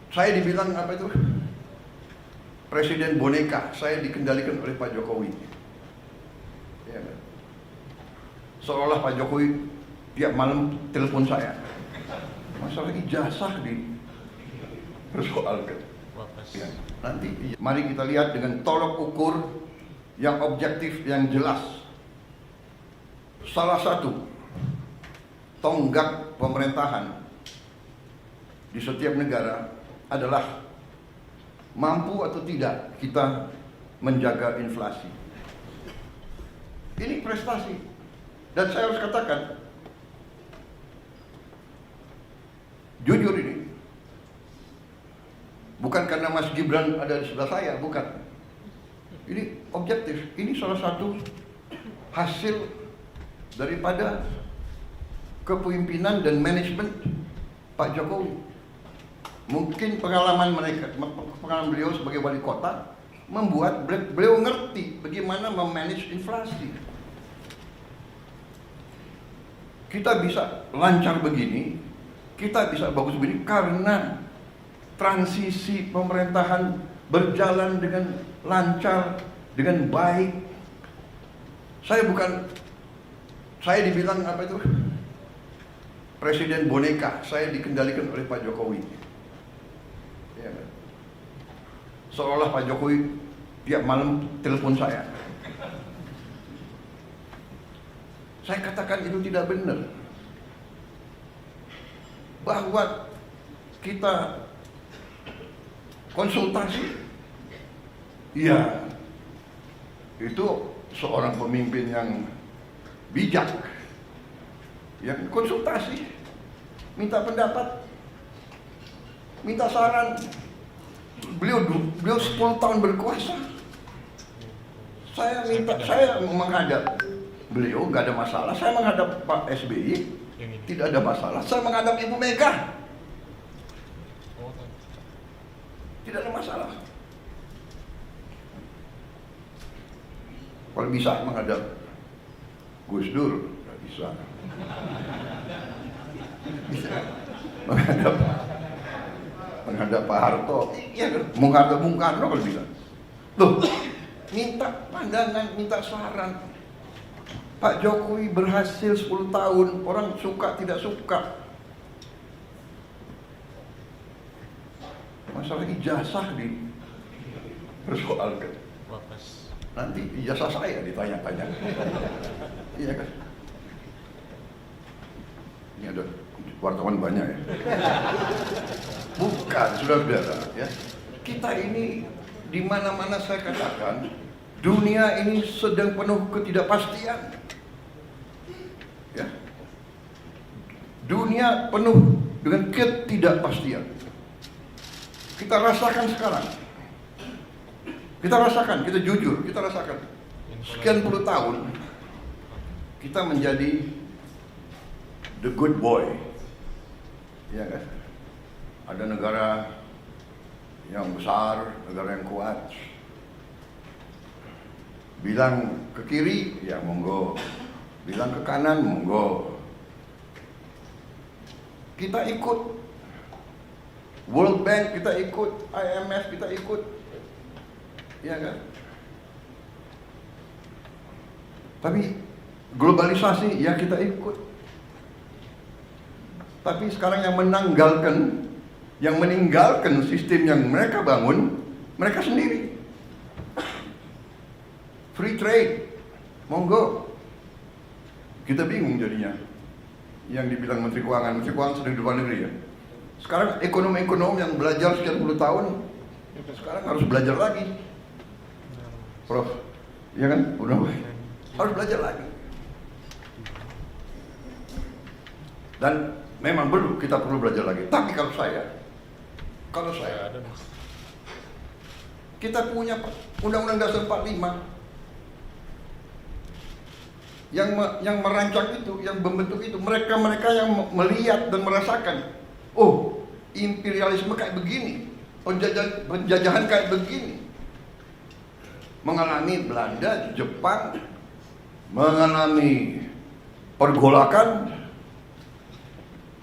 Saya dibilang apa itu? Presiden boneka, saya dikendalikan oleh Pak Jokowi. Ya, seolah Pak Jokowi tiap malam telepon saya. Masalah ijazah dipersoalkan. Ya, nanti mari kita lihat dengan tolok ukur yang objektif, yang jelas. Salah satu tonggak pemerintahan di setiap negara adalah mampu atau tidak kita menjaga inflasi. Ini prestasi. Dan saya harus katakan, jujur ini, bukan karena Mas Gibran ada di sebelah saya, bukan. Ini objektif. Ini salah satu hasil daripada kepemimpinan dan manajemen Pak Jokowi. Mungkin pengalaman beliau sebagai wali kota membuat beliau ngerti bagaimana memanage inflasi. Kita bisa lancar begini, kita bisa bagus begini karena transisi pemerintahan berjalan dengan lancar, dengan baik. Saya dibilang apa itu? Presiden boneka, saya dikendalikan oleh Pak Jokowi. Ya, seolah Pak Jokowi tiap malam telepon saya. Saya katakan itu tidak benar. Bahwa kita konsultasi, iya, itu seorang pemimpin yang bijak, yang konsultasi, minta pendapat, minta saran. Beliau 10 tahun berkuasa. Saya menghadap beliau, nggak ada masalah. Saya menghadap Pak SBY, tidak ada masalah. Saya menghadap Ibu Mega, tidak ada masalah. Kalau bisa menghadap Gus Dur, nggak bisa. Bisa menghadap Pak Harto, iya kan? Menghadap Bung Karno kalau bisa. Loh, minta pandangan, minta saran. Pak Jokowi berhasil 10 tahun, orang suka tidak suka. Masalah ijazah dipersoalkan. Nanti ijazah saya ditanya-tanya. Iya kan? Ini ada wartawan banyak ya. Bukan, saudara-saudara ya. Kita ini di mana-mana saya katakan, dunia ini sedang penuh ketidakpastian. Ya. Dunia penuh dengan ketidakpastian. Kita rasakan sekarang. Kita rasakan, kita jujur, kita rasakan. Sekian puluh tahun kita menjadi the good boy. Ya kan? Ada negara yang besar, negara yang kuat. Bilang ke kiri, ya monggo. Bilang ke kanan, monggo. Kita ikut World Bank, kita ikut IMF, kita ikut. Ya kan? Tapi globalisasi, ya kita ikut. Tapi sekarang yang meninggalkan sistem yang mereka bangun, mereka sendiri. Free trade, monggo. Kita bingung jadinya. Yang dibilang Menteri Keuangan sedang di luar negeri ya. Sekarang ekonom-ekonom yang belajar sekian puluh tahun, sekarang harus belajar lagi. Prof, ya kan? Udah, harus belajar lagi. Dan memang kita perlu belajar lagi. Tapi kalau saya, kita punya Undang-Undang Dasar 45 yang merancang itu, yang membentuk itu, mereka yang melihat dan merasakan, oh, imperialisme kayak begini, penjajahan kayak begini. Mengalami Belanda, Jepang, mengalami pergolakan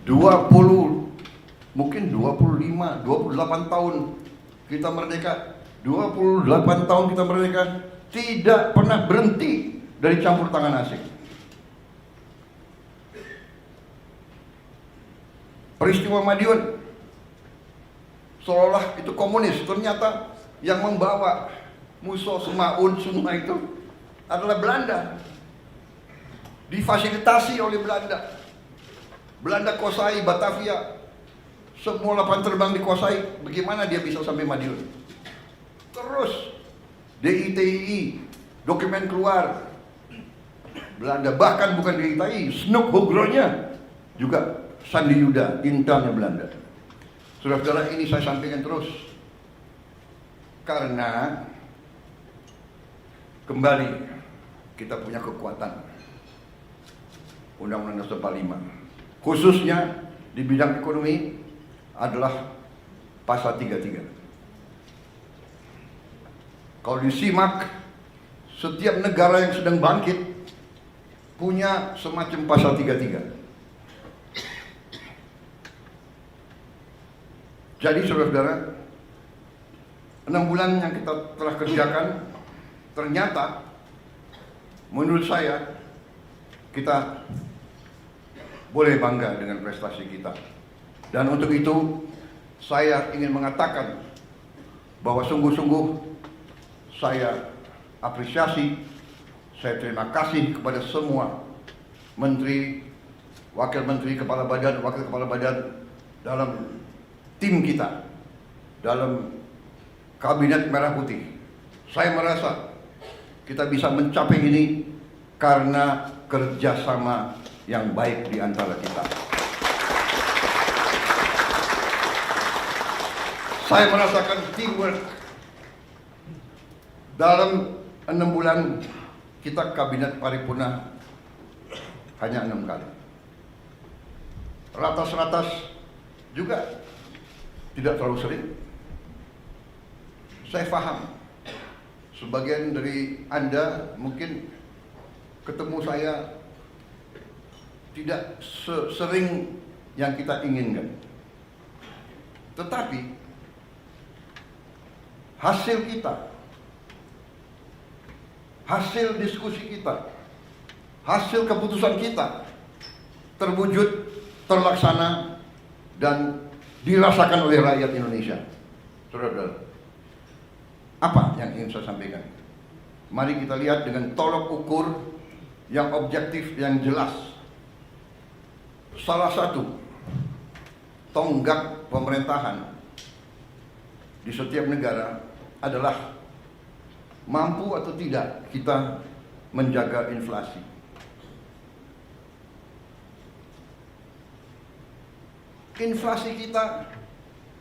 20 mungkin 25, 28 tahun kita merdeka, 28 tahun kita merdeka, tidak pernah berhenti dari campur tangan asing. Peristiwa Madiun seolah itu komunis, ternyata yang membawa musuh Semaun semua itu adalah Belanda. Difasilitasi oleh Belanda. Belanda kuasai Batavia, semua lapangan terbang dikuasai. Bagaimana dia bisa sampai Madiun? Terus DITII, dokumen keluar Belanda, bahkan bukan DITII, Snoek Hoogronya juga Sandi Yuda, intelnya Belanda. Saudara-saudara, ini saya sampaikan terus karena kembali kita punya kekuatan Undang-Undang Dasar 45, khususnya di bidang ekonomi adalah pasal 33. Kalau disimak, setiap negara yang sedang bangkit punya semacam pasal 33. Jadi saudara-saudara, 6 bulan yang kita telah kerjakan, ternyata menurut saya kita boleh bangga dengan prestasi kita. Dan untuk itu saya ingin mengatakan bahwa sungguh-sungguh saya apresiasi, saya terima kasih kepada semua menteri, wakil menteri, kepala badan, wakil kepala badan dalam tim kita, dalam kabinet merah putih. Saya merasa kita bisa mencapai ini karena kerjasama yang baik di antara kita. Saya merasakan teamwork. Dalam 6 bulan kita kabinet paripurna hanya 6 kali. Ratas-ratas juga tidak terlalu sering. Saya paham sebagian dari Anda mungkin ketemu saya tidak sering yang kita inginkan. Tetapi hasil kita, hasil diskusi kita, hasil keputusan kita terwujud, terlaksana, dan dirasakan oleh rakyat Indonesia. Saudara-saudara, apa yang ingin saya sampaikan? Mari kita lihat dengan tolok ukur yang objektif, yang jelas. Salah satu tonggak pemerintahan di setiap negara adalah mampu atau tidak kita menjaga inflasi. Inflasi kita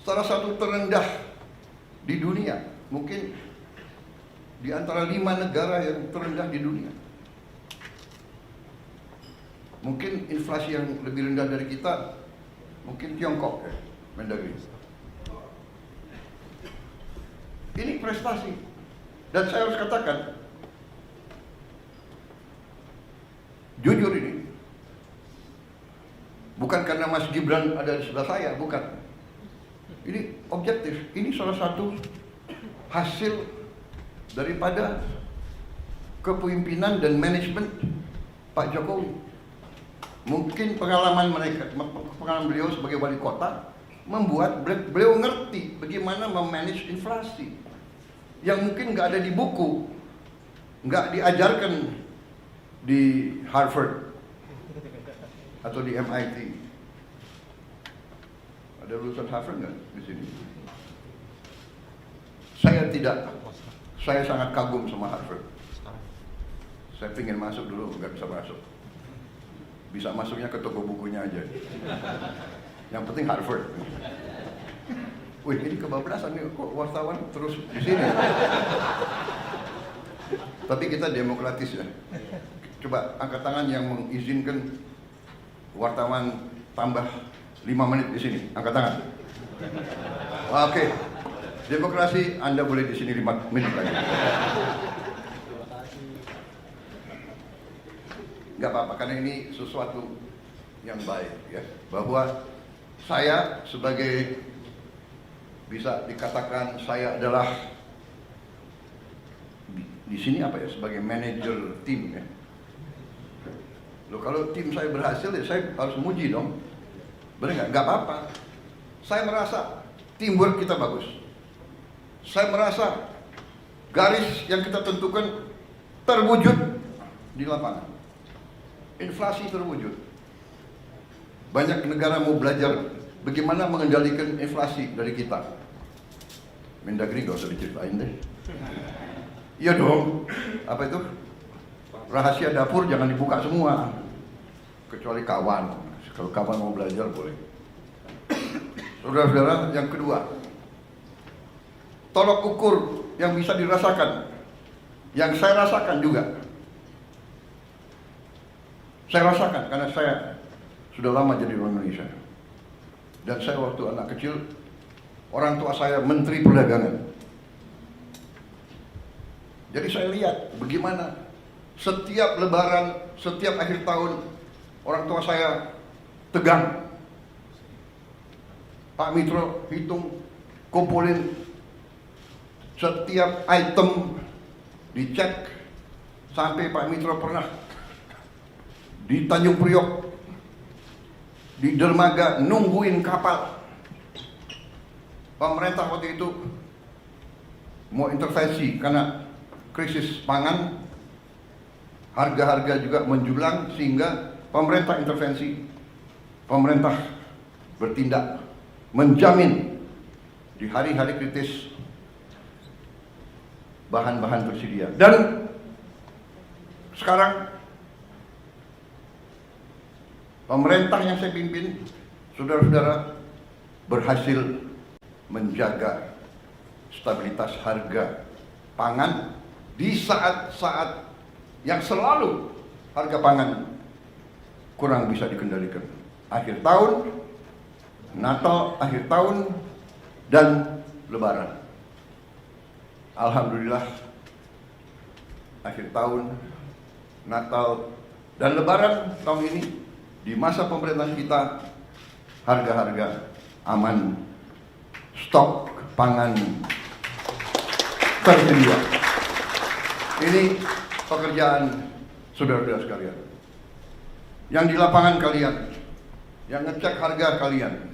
salah satu terendah di dunia, mungkin di antara 5 negara yang terendah di dunia. Mungkin inflasi yang lebih rendah dari kita, mungkin Tiongkok ya, Mendagri. Ini prestasi. Dan saya harus katakan, jujur ini, bukan karena Mas Gibran ada di sebelah saya, bukan. Ini objektif. Ini salah satu hasil daripada kepemimpinan dan manajemen Pak Jokowi. Mungkin pengalaman beliau sebagai wali kota membuat beliau ngerti bagaimana memanage inflasi yang mungkin nggak ada di buku, nggak diajarkan di Harvard atau di MIT. Ada lulusan Harvard nggak di sini? Saya tidak. Saya sangat kagum sama Harvard. Saya ingin masuk dulu, nggak bisa masuk. Bisa masuknya ke toko bukunya aja. Yang penting Harvard. Wih, ini kebablasan nih, kok wartawan terus di sini. Tapi kita demokratis ya. Coba angkat tangan yang mengizinkan wartawan tambah 5 menit di sini. Angkat tangan. Oke. Demokrasi, Anda boleh di sini 5 menit lagi. Nggak apa-apa, karena ini sesuatu yang baik ya, bahwa saya sebagai, bisa dikatakan saya adalah di sini apa ya, sebagai manajer tim ya. Loh, kalau tim saya berhasil ya saya harus muji dong. Benar nggak? Nggak apa-apa. Saya merasa teamwork kita bagus. Saya merasa garis yang kita tentukan terwujud di lapangan. Inflasi terwujud. Banyak negara mau belajar bagaimana mengendalikan inflasi dari kita. Mendagri gak usah diceritain deh. Iya dong. Apa itu? Rahasia dapur jangan dibuka semua. Kecuali kawan. Kalau kawan mau belajar boleh. Saudara-saudara, yang kedua, tolok ukur yang bisa dirasakan, yang saya rasakan juga. Saya rasakan karena saya sudah lama jadi orang Indonesia. Dan saya waktu anak kecil, orang tua saya Menteri Perdagangan. Jadi saya lihat bagaimana setiap lebaran, setiap akhir tahun, orang tua saya tegang. Pak Mitro hitung, kumpulin setiap item, dicek. Sampai Pak Mitro pernah di Tanjung Priok, di dermaga nungguin kapal. Pemerintah waktu itu mau intervensi karena krisis pangan, harga-harga juga menjulang, sehingga pemerintah intervensi. Pemerintah bertindak menjamin di hari-hari kritis bahan-bahan tersedia. Dan sekarang pemerintah yang saya pimpin, saudara-saudara, berhasil menjaga stabilitas harga pangan di saat-saat yang selalu harga pangan kurang bisa dikendalikan. Akhir tahun, Natal, akhir tahun, dan Lebaran. Alhamdulillah, akhir tahun, Natal, dan Lebaran tahun ini, di masa pemerintahan kita, harga-harga aman, stok pangan tersedia. Ini pekerjaan saudara-saudara sekalian. Yang di lapangan kalian, yang ngecek harga kalian,